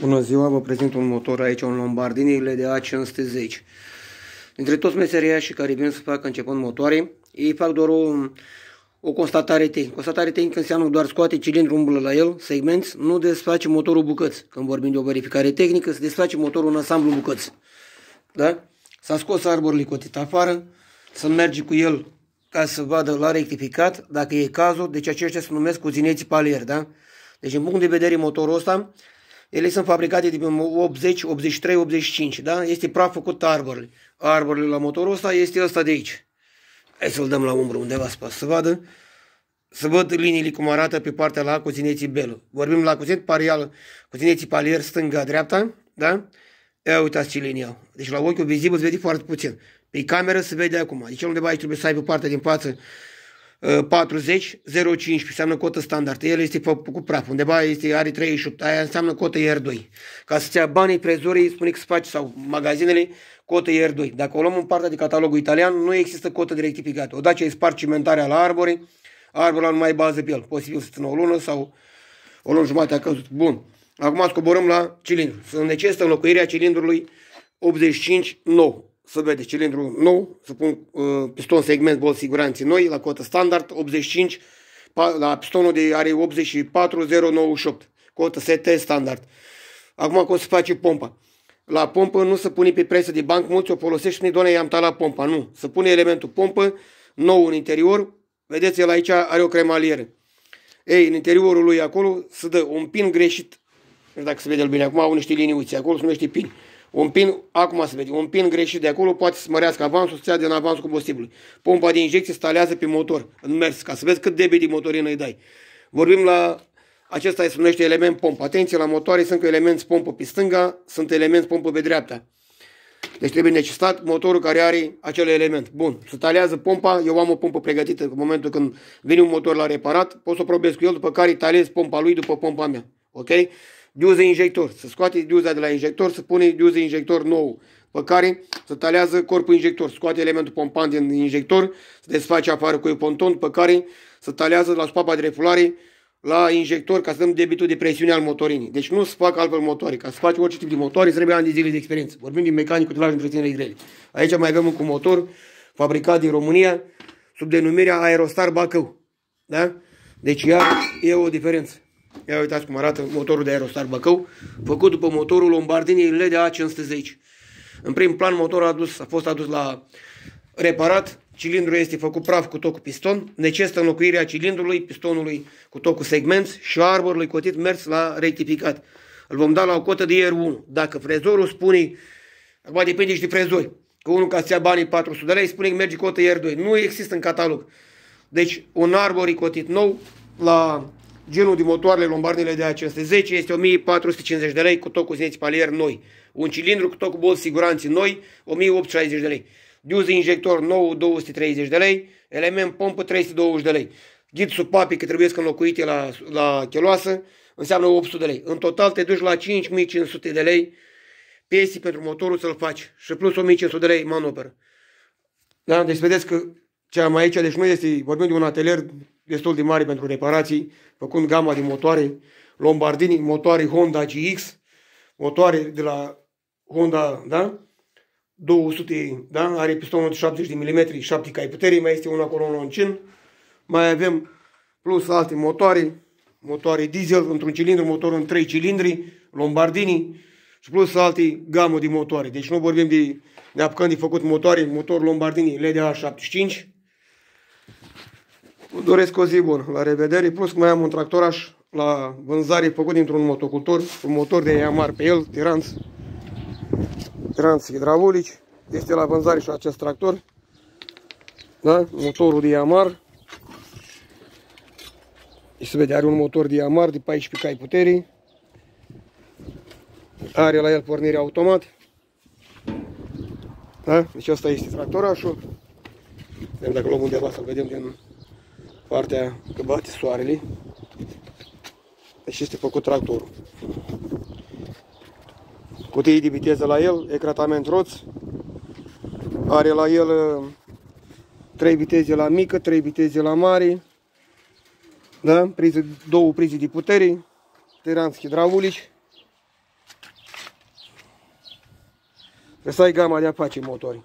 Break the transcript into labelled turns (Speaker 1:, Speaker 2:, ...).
Speaker 1: Bună ziua, vă prezint un motor aici, un Lombardini LDA 510. Dintre toți meseriașii care vin să facă începând motoare, ei fac doar o constatare tehnică. Constatare tehnică înseamnă doar scoate cilindrul, umblă la el, segmenți, nu desface motorul bucăți. Când vorbim de o verificare tehnică, se desface motorul în ansamblu bucăți. Da? S-a scos arborul licotit afară, să merge cu el ca să vadă la rectificat, dacă e cazul, deci aceștia se numesc cuțineții palieri. Da? Deci, în punct de vedere, motorul ăsta, ele sunt fabricate din 80, 83, 85, da? Este praf făcut arborele. Arborele la motorul ăsta este ăsta de aici. Hai să-l dăm la umbră undeva să vadă. Să văd liniile cum arată pe partea la cuțineții belă. Vorbim la cuțineții palier stânga-dreapta, da? Ia uitați ce linie au. Deci la ochiul vizibil se vede foarte puțin. Pe cameră se vede acum. Deci undeva aici trebuie să aibă partea din față 40, 0,15, înseamnă cotă standard. El este cu praf, undeva are 38, aia înseamnă cotă IR2. Ca să-ți ia banii, prezorii, spune că se face, sau magazinele, cotă IR2. Dacă o luăm în partea de catalogul italian, nu există cotă de rectificat. Odată ce ai spart cimentarea la arbore, arborul nu mai bază pe el. Posibil să țină o lună sau o lună jumătate a căzut. Bun. Acum scoborăm la cilindru. Să necesită înlocuirea cilindrului 85 nou. Să vede cilindru nou, să pun piston segment bolt siguranțe noi la cotă standard 85, la pistonul de are 84098, cotă ST standard. Acum cum se face pompa? La pompă nu se pune pe presă de banc, mulți o folosești și doamne, i-am talat pompa, nu. Se pune elementul pompă nou în interior, vedeți, el aici are o cremalieră. Ei, în interiorul lui acolo se dă un pin greșit, nu știu dacă se vede bine, acum au niște liniuțe, acolo se numește pin. Un pin, acum se vede, un pin greșit de acolo poate să mărească avansul, să ia din avansul combustibilului. Pompa de injecție se stalează pe motor, în mers, ca să vezi cât debit de motorină îi dai. Vorbim la, acesta se numește element pompă. Atenție, la motoare sunt elemenți pompă pe stânga, sunt elemenți pompă pe dreapta. Deci trebuie necesitat motorul care are acel element. Bun, se talează pompa, eu am o pompă pregătită, în momentul când vine un motor la reparat, pot să o probez cu el, după care talez pompa lui după pompa mea. Ok? Diuză injector, se scoate diuza de la injector, se pune diuză injector nou, pe care se talează corpul injector, scoate elementul pompant din injector, se desface afară cu ponton, pe care se talează la spapa de refulare la injector ca să dăm debitul de presiune al motorinii. Deci nu se fac altfel motoare, ca să faci orice tip de motoare trebuie ani de zile de experiență. Vorbim din mecanic, utilaj, întreținere grele. Aici mai avem un motor fabricat din România sub denumirea Aerostar Bacău. Da? Deci iar e o diferență. Ia uitați cum arată motorul de Aerostar Bacău, făcut după motorul Lombardini LDA 510. În prim plan motorul a fost adus la reparat, cilindrul este făcut praf cu tot cu piston, necesită înlocuirea cilindrului, pistonului cu tot cu segmenți și arborului cotit mers la rectificat. Îl vom da la o cotă de IR1. Dacă frezorul spune, acum depinde și de frezori, că unul ca să ia banii 400 de lei spune că merge cotă IR2. Nu există în catalog. Deci un arbor cotit nou la genul de motoarele Lombardini LDA 510 este 1450 de lei cu tot cu cuțineți palier noi. Un cilindru cu tot cu bolt siguranțe noi, 1860 de lei. Diuză injector nou, 230 de lei. Element pompă, 320 de lei. Ghid supapi, că trebuie să înlocuite la cheloasă, înseamnă 800 de lei. În total te duci la 5500 de lei piese pentru motorul să-l faci. Și plus 1500 de lei manoperă. Da? Deci vedeți că ce am aici, deci nu este, vorbim de un atelier destul de mare pentru reparații, făcând gama de motoare Lombardini, motoare Honda GX, motoare de la Honda, da? 200, da? Are pistonul de 70 de mm, 7 cai puterii, mai este unul acolo, unul în cin. Mai avem plus alte motoare diesel într-un cilindru, motorul în 3 cilindri, Lombardini și plus alte gamă de motoare. Deci nu vorbim de ne apucăm de făcut motor Lombardini LDA 75. Vă doresc o zi bună, la revedere, plus că mai am un tractoraș la vânzare făcut dintr-un motocultor, un motor de Yamaha pe el, tiranți hidraulici, este la vânzare și acest tractor, da? Motorul de Yamaha, se vede, are un motor de Yamaha de 14 cai puterii, are la el pornire automat, da? Deci asta este tractorașul, vedem dacă luăm undeva să vedem din partea că bate soarele. Deci este făcut tractorul. Cutii de viteză la el, ecratament roț. Are la el 3 viteze la mică, 3 viteze la mare. Da? Două prize de putere, tiranți hidraulici. Să ai gama de a face motori.